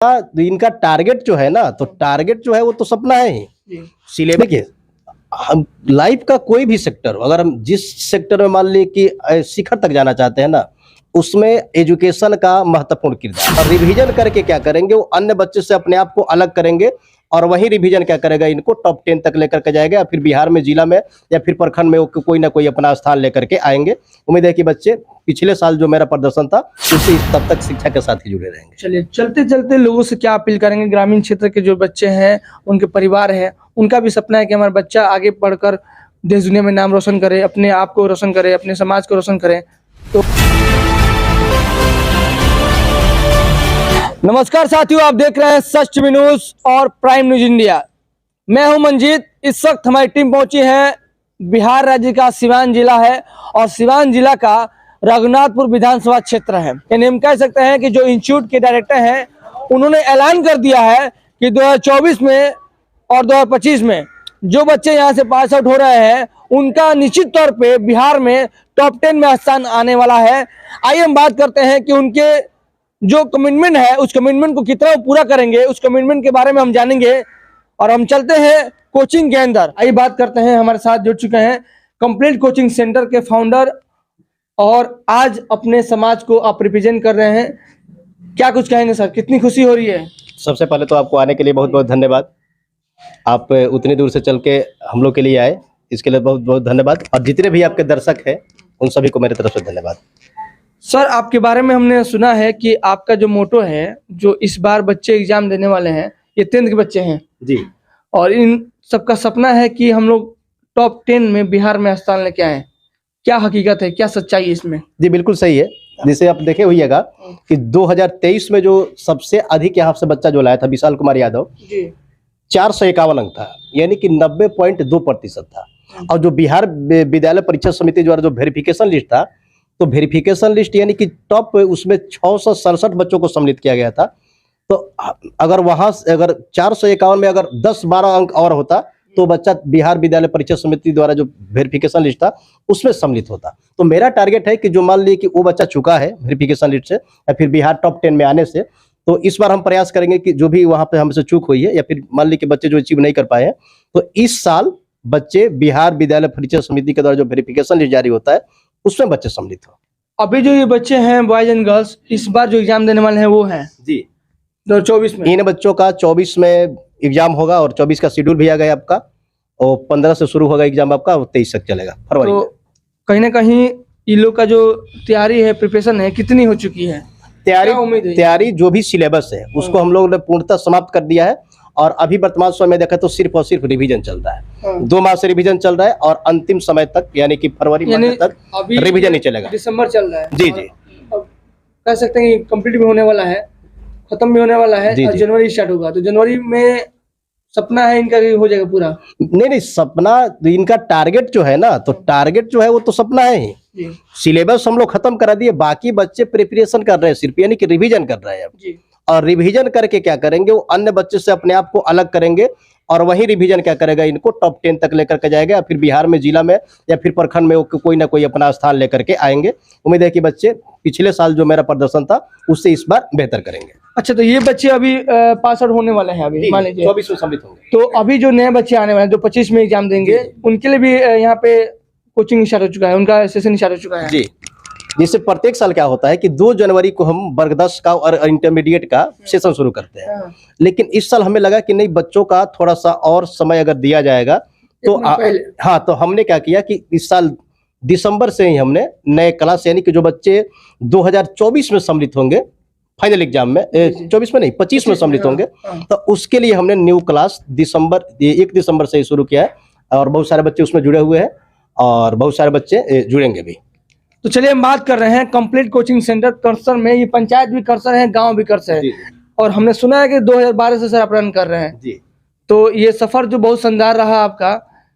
तो इनका टारगेट जो है ना, तो टारगेट जो है वो तो सपना है ही सिलेबस के। हम लाइफ का कोई भी सेक्टर, अगर हम जिस सेक्टर में मान ली कि शिखर तक जाना चाहते हैं ना, उसमें एजुकेशन का महत्वपूर्ण किरदार। और रिवीजन करके क्या करेंगे, वो अन्य बच्चे से अपने आप को अलग करेंगे और वही रिवीजन क्या करेगा, इनको टॉप 10 तक लेकर के जाएगा, या फिर बिहार में, जिला में या फिर प्रखंड में वो कोई ना कोई अपना स्थान लेकर के आएंगे। उम्मीद है कि बच्चे पिछले साल जो मेरा प्रदर्शन था उससे तब तक शिक्षा के साथ ही जुड़े रहेंगे। चलिए, चलते चलते लोगों से क्या अपील करेंगे? ग्रामीण क्षेत्र के जो बच्चे हैं, उनके परिवार हैं, उनका भी सपना है कि हमारा बच्चा आगे पढ़कर देश दुनिया में नाम रोशन करे, अपने आप को रोशन करे, अपने समाज को रोशन करे। तो नमस्कार साथियों, आप देख रहे हैं सच टीवी न्यूज और प्राइम न्यूज इंडिया। मैं हूं मंजीत। इस वक्त हमारी टीम पहुंची है, बिहार राज्य का सिवान जिला है और सिवान जिला का रघुनाथपुर विधानसभा क्षेत्र है। यानी हम कह सकते हैं कि जो इंस्टीट्यूट के डायरेक्टर हैं, उन्होंने ऐलान कर दिया है कि 2024 में और 2025 में जो बच्चे यहाँ से पास आउट हो रहे हैं, उनका निश्चित तौर पे बिहार में टॉप 10 में स्थान आने वाला है। आइए हम बात करते हैं कि उनके जो कमिटमेंट है, उस कमिटमेंट को कितना वो पूरा करेंगे, उस कमिटमेंट के बारे में हम जानेंगे। और हम चलते हैं कोचिंग के अंदर। आइए बात करते हैं, हमारे साथ जुड़ चुके हैं कंप्लीट कोचिंग सेंटर के फाउंडर और आज अपने समाज को आप रिप्रेजेंट कर रहे हैं। क्या कुछ कहेंगे सर, कितनी खुशी हो रही है? सबसे पहले तो आपको आने के लिए बहुत बहुत धन्यवाद। आप उतनी दूर से चल के हम लोग के लिए आए, इसके लिए बहुत बहुत धन्यवाद। और जितने भी आपके दर्शक हैं, उन सभी को मेरी तरफ से धन्यवाद। सर, आपके बारे में हमने सुना है कि आपका जो मोटो है, जो इस बार बच्चे एग्जाम देने वाले हैं, ये 10th के बच्चे हैं जी, और इन सबका सपना है कि हम लोग टॉप 10 में बिहार में स्थान लेके आए। क्या हकीकत है, क्या सच्चाई है इसमें? जी बिल्कुल सही है। जिसे आप देखे होइएगा कि 2023 में जो सबसे अधिक यहाँ से बच्चा जो लाया था, विशाल कुमार यादव जी, 451 अंक था, यानी कि 90.2% था। और जो बिहार विद्यालय परीक्षा समिति द्वारा जो वेरिफिकेशन लिस्ट था, तो वेरिफिकेशन लिस्ट यानी कि टॉप, उसमें 667 बच्चों को सम्मिलित किया गया था। तो अगर वहां अगर 451 में अगर 10-12 अंक और होता, तो बच्चा बिहार विद्यालय परीक्षा समिति द्वारा जो वेरिफिकेशन लिस्ट था उसमें सम्मिलित होता। तो मेरा टारगेट है कि जो मान लीजिए कि वो बच्चा चुका है वेरिफिकेशन लिस्ट से या फिर बिहार टॉप 10 में आने से, तो इस बार हम प्रयास करेंगे कि जो भी वहां पे हमसे चूक हुई है या फिर मान लीजिए कि बच्चे जो अचीव नहीं कर पाए हैं, तो इस साल बच्चे बिहार विद्यालय परीक्षा समिति के द्वारा जो वेरिफिकेशन लिस्ट जारी होता है उसमें बच्चे सम्मिलित हो। अभी जो ये बच्चे हैं, बॉयज एंड गर्ल्स, इस बार जो एग्जाम देने वाले हैं वो हैं जी 2024 में। इन बच्चों का 24 में एग्जाम होगा और 24 का शेड्यूल भी आ गया आपका, और 15 से शुरू होगा एग्जाम आपका, और 23 तक चलेगा फरवरी। तो कहीं ना कहीं इन लोग का जो तैयारी है, प्रिपरेशन है, कितनी हो चुकी है? क्या उम्मीद है? तैयारी जो भी सिलेबस है उसको हम लोग ने पूर्णतः समाप्त कर दिया है। और अभी वर्तमान समय में देखा तो सिर्फ और सिर्फ रिवीजन चल रहा है। 2 माह से रिवीजन चल रहा है और अंतिम समय तक यानी कि फरवरी महीने तक रिवीजन ही चलेगा। दिसंबर चल रहा है जी जी, अब कह सकते हैं कि कंप्लीट भी होने वाला है, खत्म भी होने वाला है जी, और जी। जनवरी स्टार्ट होगा। तो जनवरी में सपना है इनका कि हो जाएगा पूरा? नहीं, सपना, इनका टारगेट जो है ना, तो टारगेट जो है वो तो सपना है ही। जी सिलेबस हम लोग खत्म करा दिए, बाकी बच्चे प्रिपरेशन कर रहे हैं सिर्फ, यानी कि रिवीजन कर रहे हैं अब। जी, और रिवीजन करके क्या करेंगे, वो अन्य बच्चे से अपने आप को अलग करेंगे और वही रिवीजन क्या करेगा, इनको टॉप 10 तक लेकर के जाएगा, या फिर बिहार में, जिला में या फिर प्रखंड में वो कोई ना कोई अपना स्थान लेकर के आएंगे। उम्मीद है कि बच्चे पिछले साल जो मेरा प्रदर्शन था उससे इस बार बेहतर करेंगे। अच्छा, तो ये बच्चे अभी पास आउट होने वाले हैं, अभी मान लीजिए 24 में सम्मिलित होंगे। तो अभी जो नए बच्चे आने वाले हैं, जो 25 में एग्जाम देंगे, उनके लिए भी यहाँ पे कोचिंग स्टार्ट हो चुका है, उनका सेशन स्टार्ट हो चुका है। जी, जैसे प्रत्येक साल क्या होता है कि 2 जनवरी को हम वर्ग 10 का और इंटरमीडिएट का सेशन शुरू करते हैं। लेकिन इस साल हमें लगा कि नहीं, बच्चों का थोड़ा सा और समय अगर दिया जाएगा तो हाँ, तो हमने क्या किया कि इस साल दिसंबर से ही हमने नए क्लास, यानी कि जो बच्चे 2024 में सम्मिलित होंगे फाइनल एग्जाम में, 24 में नहीं 25 में सम्मिलित होंगे, तो उसके लिए हमने न्यू क्लास 1 दिसंबर से ही शुरू किया है। और बहुत सारे बच्चे उसमें जुड़े हुए हैं और बहुत सारे बच्चे जुड़ेंगे भी। तो चलिए, हम बात कर रहे हैं कंप्लीट कोचिंग सेंटर करसर में। ये पंचायत भी करसर है, गांव भी करसर है, और हमने सुना है कि 2012 से सर आप रन कर रहे हैं जी। तो ये सफर जो बहुत शानदार रहा आपका,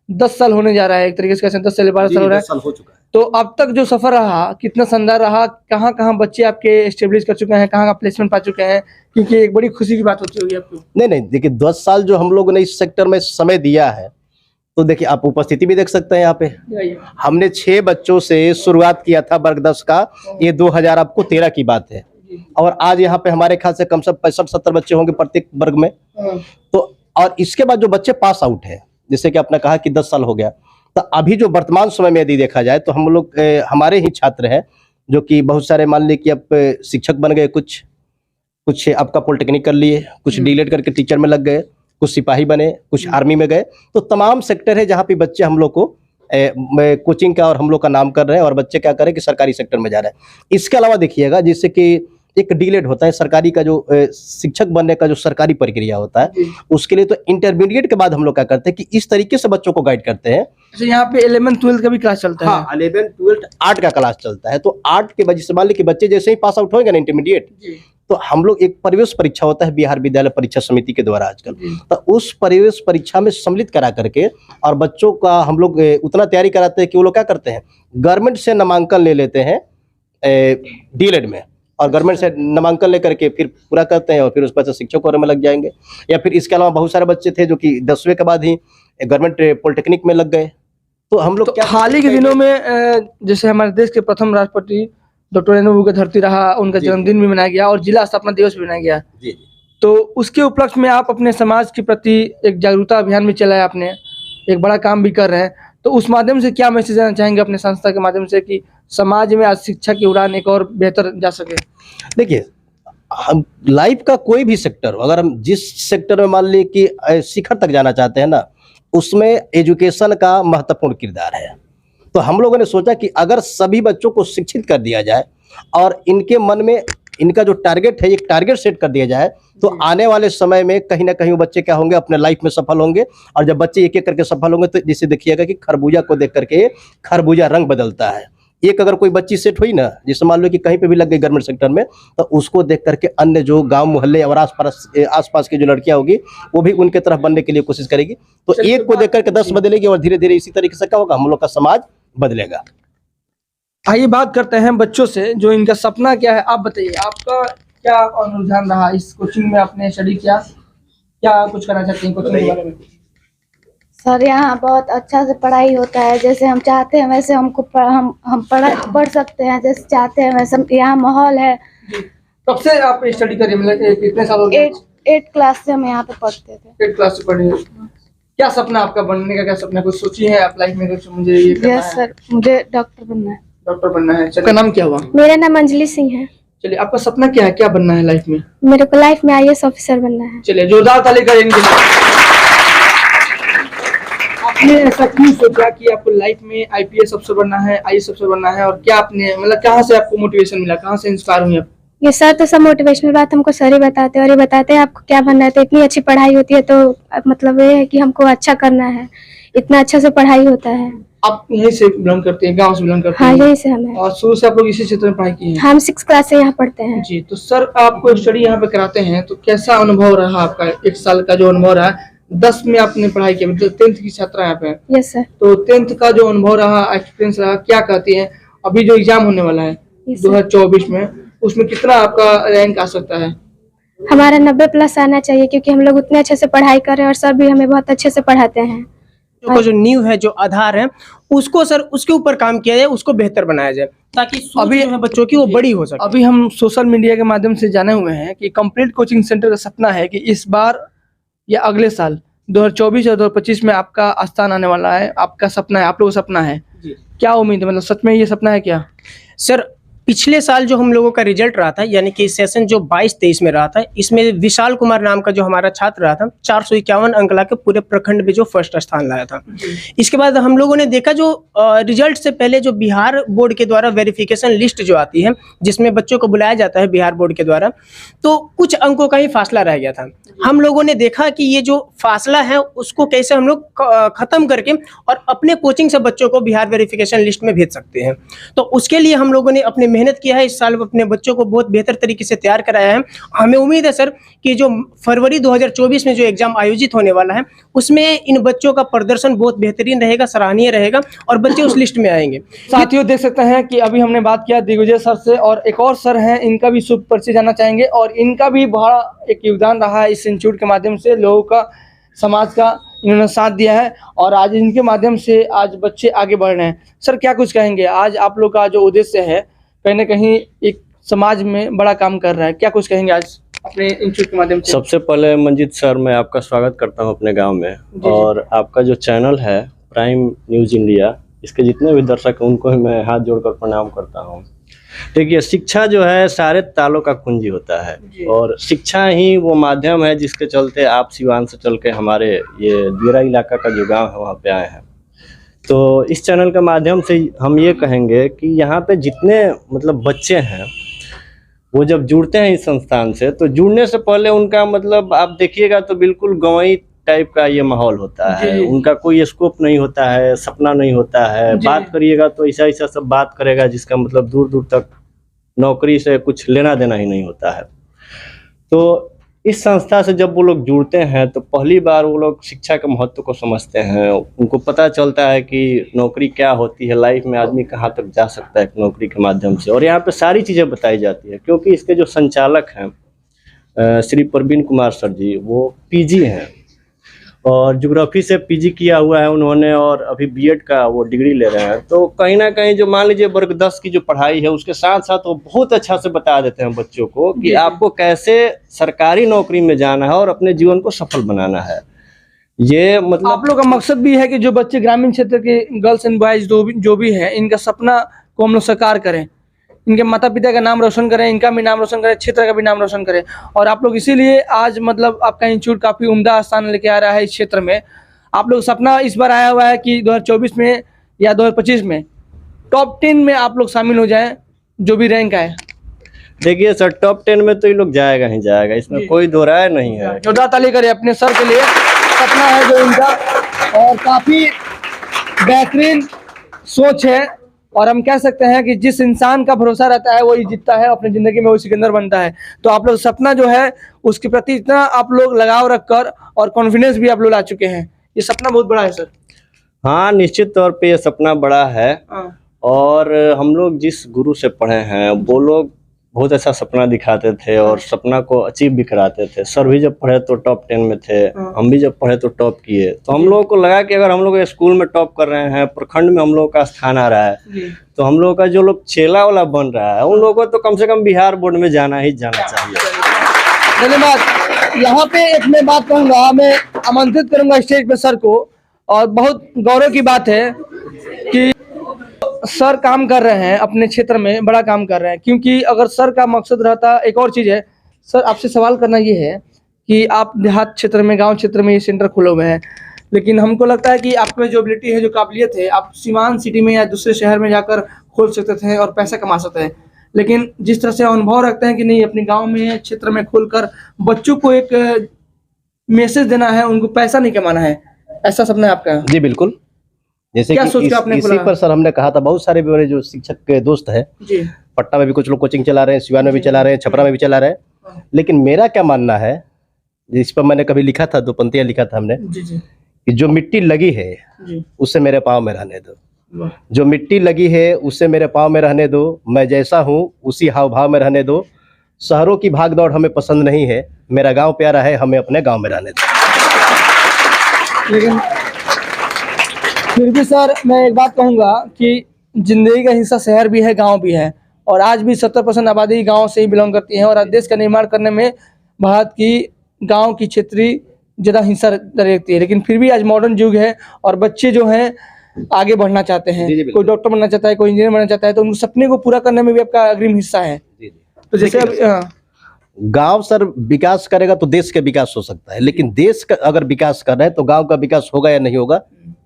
10 साल होने जा रहा है एक तरीके से, 10 से 12 साल हो रहा है। हो चुका है। तो अब तक जो सफर रहा, कितना शानदार रहा? कहाँ कहाँ बच्चे आपके एस्टेब्लिश कर चुके हैं, कहाँ का प्लेसमेंट पा चुके हैं? क्योंकि एक बड़ी खुशी की बात होती होगी आपको। नहीं, देखिए 10 साल जो हम लोगों ने इस सेक्टर में समय दिया है, तो देखिए आप उपस्थिति भी देख सकते हैं यहाँ पे। हमने 6 बच्चों से शुरुआत किया था वर्ग 10 का, ये 2013 की बात है। और आज यहाँ पे हमारे ख्याल से कम से कम 65-70 बच्चे होंगे प्रत्येक वर्ग में। तो और इसके बाद जो बच्चे पास आउट है, जैसे कि आपने कहा कि 10 साल हो गया, तो अभी जो वर्तमान समय में यदि देखा जाए तो हम लोग हमारे ही छात्र हैं जो कि बहुत सारे, मान लीजिए कि अब शिक्षक बन गए, कुछ आपका पॉलिटेक्निक कर लिए, कुछ डीलेट करके टीचर में लग गए, कुछ सिपाही बने, कुछ आर्मी में गए। तो तमाम सेक्टर है जहाँ पे बच्चे हम लोग को कोचिंग का और हम लोग का नाम कर रहे हैं, और बच्चे क्या करें कि सरकारी सेक्टर में जा रहे हैं। इसके अलावा देखिएगा, जिससे कि एक डीलेट होता है सरकारी का, जो शिक्षक बनने का जो सरकारी प्रक्रिया होता है, उसके लिए तो इंटरमीडिएट के बाद हम लोग क्या करते हैं कि इस तरीके से बच्चों को गाइड करते हैं। अच्छा, यहाँ पे 11th-12th का भी क्लास चलता है? हाँ, 11th-12th आर्ट का क्लास चलता है। तो आर्ट के वजह से मान लीजिए कि बच्चे जैसे ही पास आउट होंगे ना इंटरमीडिएट, तो हम लोग एक प्रवेश परीक्षा होता है बिहार विद्यालय परीक्षा समिति के द्वारा आजकल, तो उस प्रवेश परीक्षा में सम्मिलित करा करके और बच्चों का हम लोग उतना तैयारी कराते हैं कि वो लोग क्या करते हैं, गवर्नमेंट से नामांकन ले लेते हैं डीलेड में, और गवर्नमेंट से नामांकन लेकर के फिर पूरा करते हैं, और फिर उस पर से शिक्षकों में लग जाएंगे। या फिर इसके अलावा बहुत सारे बच्चे थे जो कि 10वीं के बाद ही गवर्नमेंट पॉलिटेक्निक में लग गए। तो हम लोग तो हाल ही के दिनों में जैसे हमारे देश के प्रथम राष्ट्रपति डॉक्टर नेहरू का धरती रहा, उनका जन्मदिन भी मनाया गया और जिला स्थापना दिवस भी मनाया गया। जी। तो उसके उपलक्ष्य में आप अपने समाज के प्रति एक जागरूकता अभियान भी चलाया, आपने एक बड़ा काम भी कर रहे हैं, तो उस माध्यम से क्या मैसेज देना चाहेंगे अपने संस्था के माध्यम से कि समाज में आज शिक्षा की उड़ान एक और बेहतर जा सके? देखिए, हम लाइफ का कोई भी सेक्टर, अगर हम जिस सेक्टर में मान लीजिए कि शिखर तक जाना चाहते हैं ना, उसमें एजुकेशन का महत्वपूर्ण किरदार है। तो हम लोगों ने सोचा कि अगर सभी बच्चों को शिक्षित कर दिया जाए और इनके मन में इनका जो टारगेट है, एक टारगेट सेट कर दिया जाए, तो आने वाले समय में कहीं ना कहीं वो बच्चे क्या होंगे, अपने लाइफ में सफल होंगे। और जब बच्चे एक एक करके सफल होंगे, तो जैसे देखिएगा कि खरबूजा को देख करके खरबूजा रंग बदलता है। एक अगर कोई बच्ची सेट हुई ना, जैसे मान लो कि कहीं पे भी लग गई गवर्नमेंट सेक्टर में, तो उसको देख करके अन्य जो गांव मोहल्ले और आसपास की जो लड़कियां होगी, वो भी उनके तरफ बनने के लिए कोशिश करेगी। तो एक को देख करके 10 बदलेगी, और धीरे धीरे इसी तरीके से क्या होगा, हम लोग का समाज बदलेगा। आइए बात करते हैं बच्चों से, जो इनका सपना क्या है। आप बताइए, आपका क्या रुझान रहा इस कोचिंग में, आपने स्टडी किया, क्या कुछ करना चाहते हैं कोचिंग के बारे में? सर, यहाँ बहुत अच्छा से पढ़ाई होता है, जैसे हम चाहते हैं वैसे हमको हम पढ़ सकते हैं, जैसे चाहते हैं वैसे। यहाँ माहौल है। कब से आप स्टडी कर रहे हैं, मतलब कितने साल हो गए? 8 क्लास से हम यहाँ पे पढ़ते थे। 8 क्लास से पढ़े। क्या सपना आपका, बनने का क्या सपना, कुछ सोची है आप लाइफ में? मुझे ये करना है। यस सर, मुझे डॉक्टर बनना है। डॉक्टर बनना है। आपका नाम क्या हुआ? मेरा नाम अंजलि सिंह है। चलिए, आपका सपना क्या है, क्या बनना है लाइफ में? मेरे को लाइफ में IAS ऑफिसर बनना है। चलिए, जोरदार ताली करें इनके लिए। आपने ऐसा क्यों सोचा कि आपको लाइफ में IPS अफसर बनना है, IAS अफसर बनना है, और क्या आपने, मतलब कहाँ से आपको मोटिवेशन मिला, कहाँ से इंस्पायर हुई आप? ये सर तो सब मोटिवेशनल बात हमको सर ही बताते हैं, और ये बताते हैं आपको क्या बनना है, तो इतनी अच्छी पढ़ाई होती है, तो मतलब ये है कि हमको अच्छा करना है, इतना अच्छा से पढ़ाई होता है। आप यहीं से बिलोंग करते हैं, गांव से बिलोंग करते हैं? हाँ, यहीं से हम हैं। और शुरू से आप लोग इसी क्षेत्र में पढ़ाई की है? हम 6 क्लास से यहाँ पढ़ते हैं। जी। तो सर, आपको स्टडी यहाँ पे कराते हैं, तो कैसा अनुभव रहा आपका? 1 साल का जो अनुभव रहा, 10 में आपने पढ़ाई की, 10th की छात्रा यहाँ पे? Yes sir. तो 10th का जो अनुभव रहा, एक्सपीरियंस रहा, क्या कहती हैं? अभी जो एग्जाम होने वाला है 2024 में, उसमें कितना आपका रैंक आ सकता है? हमारा 90+ आना चाहिए, क्योंकि हम लोग उतने अच्छे से पढ़ाई कर रहे हैं और सर भी हमें बहुत अच्छे से पढ़ाते हैं। जो नींव है, जो आधार है, उसको सर उसके ऊपर काम किया जाए, उसको बेहतर बनाया जाए, ताकि अभी जो है बच्चों की वो बड़ी हो सके। अभी हम सोशल मीडिया के माध्यम से जाने हुए हैं कि कंप्लीट कोचिंग सेंटर का सपना है कि इस बार या अगले साल 2024 और 2025 में आपका स्थान आने वाला है। आपका सपना है, आप लोगों का सपना है। क्या उम्मीद है, मतलब सच में ये सपना है क्या? सर, पिछले साल जो हम लोगों का रिजल्ट रहा था, यानी कि सेशन जो 22-23 में रहा था, इसमें विशाल कुमार नाम का जो हमारा छात्र रहा था, 451 अंक ला के पूरे प्रखंड में जो फर्स्ट स्थान लाया था। इसके बाद हम लोगों ने देखा, जो रिजल्ट से पहले जो बिहार बोर्ड के द्वारा वेरिफिकेशन लिस्ट जो आती है, जिसमें बच्चों को बुलाया जाता है बिहार बोर्ड के द्वारा, तो कुछ अंकों का ही फासला रह गया था। हम लोगों ने देखा कि ये जो फासला है, उसको कैसे हम लोग खत्म करके और अपने कोचिंग से बच्चों को बिहार वेरिफिकेशन लिस्ट में भेज सकते हैं। तो उसके लिए हम लोगों ने अपने मेहनत किया है, इस साल अपने बच्चों को बहुत बेहतर तरीके से तैयार कराया है। हमें उम्मीद है सर कि जो फरवरी 2024 में जो एग्जाम आयोजित होने वाला है, उसमें इन बच्चों का प्रदर्शन बहुत बेहतरीन रहेगा, सराहनीय रहेगा, और बच्चे उस लिस्ट में आएंगे। साथियों, देख सकते हैं कि अभी हमने बात किया दिग्विजय सर से, और एक और सर हैं, इनका भी शुभ परिचय जानना चाहेंगे, और इनका भी बड़ा एक योगदान रहा है इस इंस्टीट्यूट के माध्यम से, लोगों का, समाज का इन्होंने साथ दिया है, और आज इनके माध्यम से आज बच्चे आगे बढ़ रहे हैं। सर, क्या कुछ कहेंगे? आज आप लोग का जो उद्देश्य है, कहीं ना कहीं एक समाज में बड़ा काम कर रहा है, क्या कुछ कहेंगे आज अपने इंस्टीट्यूट के माध्यम से? सबसे पहले मंजीत सर, मैं आपका स्वागत करता हूं अपने गांव में। और आपका जो चैनल है प्राइम न्यूज इंडिया, इसके जितने भी दर्शक हैं उनको मैं हाथ जोड़कर प्रणाम करता हूं। देखिए, शिक्षा जो है सारे तालों का कुंजी होता है और शिक्षा ही वो माध्यम है जिसके चलते आप सिवान से चल के हमारे ये दियरा इलाका का जो गांव है वहाँ पे आए हैं। तो इस चैनल के माध्यम से हम ये कहेंगे कि यहाँ पे जितने मतलब बच्चे हैं वो जब जुड़ते हैं इस संस्थान से, तो जुड़ने से पहले उनका मतलब आप देखिएगा तो बिल्कुल गंवई टाइप का ये माहौल होता है। उनका कोई स्कोप नहीं होता है, सपना नहीं होता है। बात करिएगा तो ऐसा ऐसा सब बात करेगा जिसका मतलब दूर दूर तक नौकरी से कुछ लेना देना ही नहीं होता है। तो इस संस्था से जब वो लोग जुड़ते हैं तो पहली बार वो लोग शिक्षा के महत्व को समझते हैं। उनको पता चलता है कि नौकरी क्या होती है, लाइफ में आदमी कहाँ तक जा सकता है नौकरी के माध्यम से। और यहाँ पे सारी चीज़ें बताई जाती है, क्योंकि इसके जो संचालक हैं श्री प्रवीण कुमार सर जी, वो पीजी हैं और ज्योग्राफी से पीजी किया हुआ है उन्होंने, और अभी बीएड का वो डिग्री ले रहे हैं। तो कहीं ना कहीं जो मान लीजिए वर्ग 10 की जो पढ़ाई है उसके साथ साथ वो बहुत अच्छा से बता देते हैं बच्चों को कि आपको कैसे सरकारी नौकरी में जाना है और अपने जीवन को सफल बनाना है। ये मतलब आप लोग का मकसद भी है कि जो बच्चे ग्रामीण क्षेत्र के गर्ल्स एंड बॉयज जो भी है, इनका सपना को हम लोग साकार करें, इनके माता पिता का नाम रोशन करें, इनका भी नाम रोशन करें, क्षेत्र का भी नाम रोशन करें। और आप लोग इसीलिए आज मतलब आपका इंस्टीट्यूट काफ़ी उम्दा स्थान लेके आ रहा है इस क्षेत्र में। आप लोग सपना इस बार आया हुआ है कि 2024 में या 2025 में टॉप 10 में आप लोग शामिल हो जाएं, जो भी रैंक आए। देखिए सर, टॉप 10 में तो ये लोग जाएगा ही जाएगा, इसमें कोई दो राय नहीं है। जोरदार ताली करें अपने सर के लिए, सपना है जो इनका और काफ़ी बेहतरीन सोच है। और हम कह सकते हैं कि जिस इंसान का भरोसा रहता है वही जीतता है, अपनी ज़िंदगी में वही सिकंदर बनता है। तो आप लोग सपना जो है उसके प्रति इतना आप लोग लगाव रखकर और कॉन्फिडेंस भी आप लोग ला चुके हैं, ये सपना बहुत बड़ा है सर। हाँ, निश्चित तौर पे ये सपना बड़ा है। और हम लोग जिस गुरु से पढ़े हैं वो लोग बहुत अच्छा सपना दिखाते थे और सपना को अचीव भी कराते थे। सर भी जब पढ़े तो टॉप 10 में थे, हम भी जब पढ़े तो टॉप किए। तो हम लोगों को लगा कि अगर हम लोग स्कूल में टॉप कर रहे हैं, प्रखंड में हम लोगों का स्थान आ रहा है, तो हम लोगों का जो लोग चेला वाला बन रहा है उन लोगों को तो कम से कम बिहार बोर्ड में जाना ही जाना चाहिए। धन्यवाद। यहाँ पे एक मैं बात कहूँगा, मैं आमंत्रित करूँगा स्टेज पे सर को, और बहुत गौरव की बात है कि सर काम कर रहे हैं अपने क्षेत्र में, बड़ा काम कर रहे हैं। क्योंकि अगर सर का मकसद रहता, एक और चीज़ है सर, आपसे सवाल करना ये है कि आप देहात क्षेत्र में, गांव क्षेत्र में ये सेंटर खोले हुए हैं, लेकिन हमको लगता है कि आपकी जो एबिलिटी है, जो काबिलियत है, आप सिवान सिटी में या दूसरे शहर में जाकर खोल सकते थे और पैसा कमा सकते हैं। लेकिन जिस तरह से अनुभव रखते हैं कि नहीं, अपने गाँव में, क्षेत्र में खोलकर बच्चों को एक मैसेज देना है, उनको पैसा नहीं कमाना है, ऐसा सपना है आपका? जी बिल्कुल। जैसे क्या कि सोच के आपने इसी पर सर हमने कहा था, बहुत सारे मेरे जो शिक्षक के दोस्त हैं, पटना में भी कुछ लोग कोचिंग चला रहे हैं, सिवान में भी चला रहे हैं, छपरा में भी चला रहे हैं। लेकिन मेरा क्या मानना है, इस पर मैंने कभी लिखा था, 2 पंक्तियां लिखा था हमने, कि जो मिट्टी लगी है उससे मेरे पाँव में रहने दो, जो मिट्टी लगी है उससे मेरे पाँव में रहने दो, मैं जैसा हूँ उसी हाव भाव में रहने दो, शहरों की भाग दौड़ हमें पसंद नहीं है, मेरा गाँव प्यारा है, हमें अपने गाँव में रहने दो। लेकिन फिर भी सर मैं एक बात कहूँगा कि जिंदगी का हिस्सा शहर भी है, गांव भी है, और आज भी 70% आबादी गांव से ही बिलोंग करती है। और आज देश का निर्माण करने में भारत की गांव की क्षेत्रीय ज़्यादा हिस्सा रखती है। लेकिन फिर भी आज मॉडर्न युग है और बच्चे जो हैं आगे बढ़ना चाहते हैं, कोई डॉक्टर बनना चाहता है, कोई इंजीनियर बनना चाहता है, तो उन सपने को पूरा करने में भी आपका अग्रिम हिस्सा है। तो जैसे अब गांव सर विकास करेगा तो देश का विकास हो सकता है, लेकिन देश का अगर विकास कर रहे हैं तो गांव का विकास होगा या नहीं होगा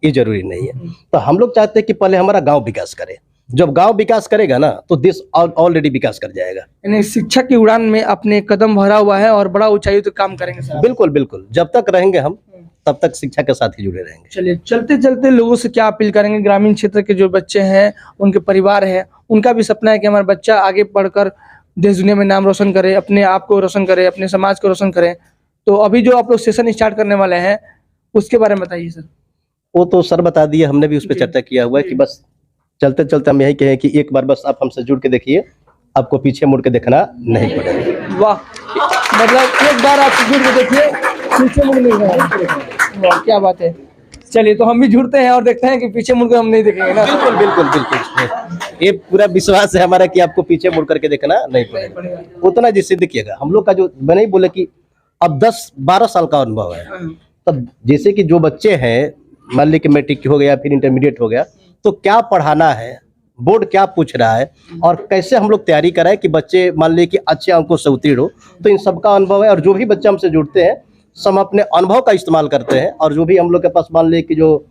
ये जरूरी नहीं है। तो हम लोग चाहते हैं कि पहले हमारा गांव विकास करे, जब गांव विकास करेगा ना तो देश ऑलरेडी विकास कर जाएगा। यानी शिक्षा की उड़ान में अपने कदम भरा हुआ है और बड़ा ऊंचाई तक काम करेंगे सर। बिल्कुल बिल्कुल, जब तक रहेंगे हम तब तक शिक्षा के साथ ही जुड़े रहेंगे। चलिए, चलते चलते लोगों से क्या अपील करेंगे? ग्रामीण क्षेत्र के जो बच्चे हैं, उनके परिवार है, उनका भी सपना है कि हमारा बच्चा आगे पढ़कर देश दुनिया में नाम रोशन करे, अपने आप को रोशन करे, अपने समाज को रोशन करे। तो अभी जो आप लोग सेशन स्टार्ट करने वाले हैं उसके बारे में बताइए सर। वो तो सर बता दिए, हमने भी उस पर चर्चा किया हुआ है कि बस चलते चलते हम यही कहें कि एक बार बस आप हमसे जुड़ के देखिए, आपको पीछे मुड़ के देखना नहीं पड़ेगा। वाह, मतलब एक बार आप जुड़ के देखिए, पीछे मुड़ नहीं रहा। वाह, क्या बात है। चलिए, तो हम भी जुड़ते हैं और देखते हैं कि पीछे मुड़ के हम नहीं देखेंगे ना। बिल्कुल बिल्कुल बिल्कुल। ये पूरा विश्वास है हमारा कि आपको पीछे मुड़ करके देखना नहीं पड़ेगा, उतना जिद कीजिएगा। हम लोग का जो मैं नहीं बोले कि अब 10-12 साल का अनुभव है, तब जैसे कि जो बच्चे हैं मान ली कि मैट्रिक हो गया फिर इंटरमीडिएट हो गया, तो क्या पढ़ाना है, बोर्ड क्या पूछ रहा है और कैसे हम लोग तैयारी कराएं कि बच्चे मान ली कि अच्छे अंकों से उत्तीर्ण हो, तो इन सबका अनुभव है। और जो भी बच्चे हमसे जुड़ते हैं सब अपने अनुभव का इस्तेमाल करते हैं, और जो भी हम लोग के पास मान ली कि जो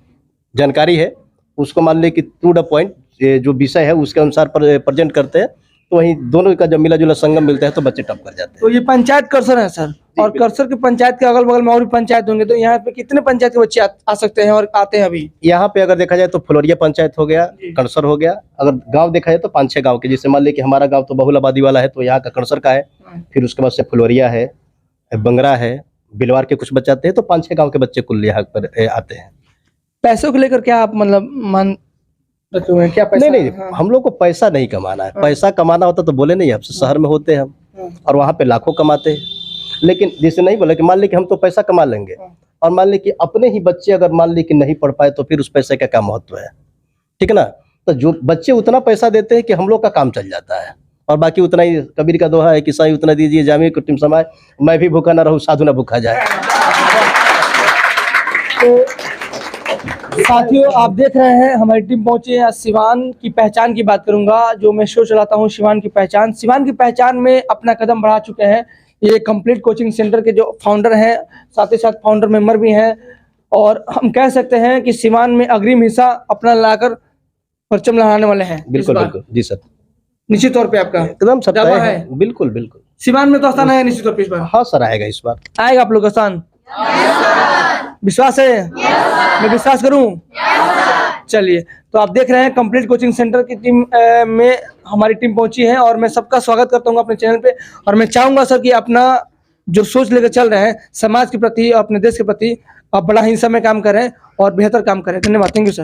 जानकारी है उसको मान ली कि टू द पॉइंट जो विषय है उसके अनुसार प्रेजेंट करते हैं, तो वहीं दोनों का जब मिला जुला संगम मिलता है तो बच्चे टॉप कर जाते हैं। तो ये पंचायत करसर है सर, और करसर की पंचायत के अगल बगल में और भी पंचायत होंगे, तो यहाँ पे कितने पंचायत के बच्चे आ सकते हैं और आते हैं अभी? यहाँ पे अगर देखा जाए तो फुलरिया पंचायत हो गया, कणसर हो गया। अगर गांव देखा जाए तो 5-6 गांव के, जैसे मान ली कि हमारा गांव तो बहुल आबादी वाला है, तो यहाँ का कणसर का है, फिर उसके बाद से फुलरिया है, बंगरा है, बिलवार के कुछ बच्चे आते हैं, तो 5-6 गाँव के बच्चे कुल यहाँ पर आते हैं। पैसों को लेकर क्या आप मतलब मान रखे हुए हैं? क्या पैसा? नहीं, हम लोग को पैसा नहीं कमाना है। पैसा कमाना होता तो बोले नहीं, आपसे शहर में होते हैं हम और वहाँ पे लाखों कमाते हैं। लेकिन जैसे नहीं बोला कि मान ली कि हम तो पैसा कमा लेंगे और मान ली कि अपने ही बच्चे अगर मान ली कि नहीं पढ़ पाए तो फिर उस पैसे का क्या महत्व है, ठीक है ना। तो जो बच्चे उतना पैसा देते हैं कि हम लोग का काम चल जाता है, और बाकी उतना ही, कबीर का दोहा है कि साईं उतना दीजिए जामिए कुटिम समाए, मैं भी भूखा ना रहूं साधु ना भूखा जाए। तो साथियों आप देख रहे हैं हमारी टीम पहुंची है सिवान की पहचान की बात करूंगा, जो मैं शो चलाता हूं सिवान की पहचान। सिवान की पहचान में अपना कदम बढ़ा चुके हैं ये कंप्लीट कोचिंग सेंटर के जो फाउंडर हैं, साथ ही साथ फाउंडर मेंबर भी हैं, और हम कह सकते हैं कि सिवान में अग्रिम हिस्सा अपना लाकर परचम लहराने वाले हैं। बिल्कुल बिल्कुल जी सर, निश्चित तौर पे आपका एकदम सब दावा है। है? बिल्कुल बिल्कुल सिवान में तो स्थान है निश्चित तौर पे इस बार? हाँ सर, आएगा इस बार। आएगा आप लोग का स्थान? विश्वास है? मैं विश्वास करूं? चलिए, तो आप देख रहे हैं कंप्लीट कोचिंग सेंटर की टीम में हमारी टीम पहुंची है, और मैं सबका स्वागत करता हूं अपने चैनल पे। और मैं चाहूंगा सर कि अपना जो सोच लेकर चल रहे हैं समाज के प्रति, अपने देश के प्रति, आप बड़ा हिंसा में काम करें और बेहतर काम करें। धन्यवाद, थैंक यू सर।